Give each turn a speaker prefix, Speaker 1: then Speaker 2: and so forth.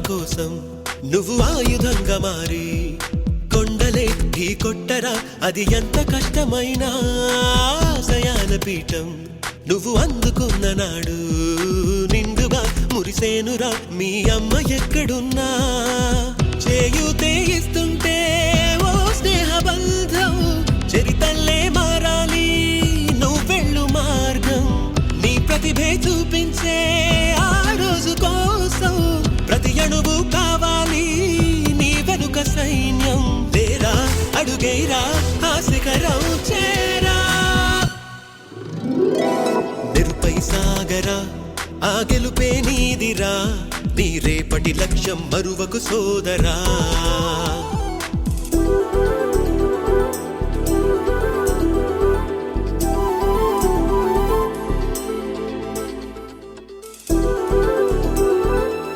Speaker 1: కోసం నువ్వు ఆయుధంగా మారి కొండలే ఢీ కొట్టరా, అది ఎంత కష్టమైనా ఆశయాల పీఠం నువ్వు అందుకున్న నాడు నిండుగా మురిసేనురా మీ అమ్మ ఎక్కడున్నా. చేయూతే ఇస్తుంటే ఓ స్నేహ బంధం చరితల్లే మారాలి నువ్వెళ్ళు మార్గం. నీ ప్రతిభే చూపించే ఆ రోజు కోసం ప్రతి అణువు కావాలి నీ వెనుక సైన్యం. లేరా అడుగేరా ఆ శిఖరం చేరా, నిరుపై సాగరా ఆ గెలుపే నీదిరా, నీ రేపటి లక్ష్యం మరువకు సోదరా.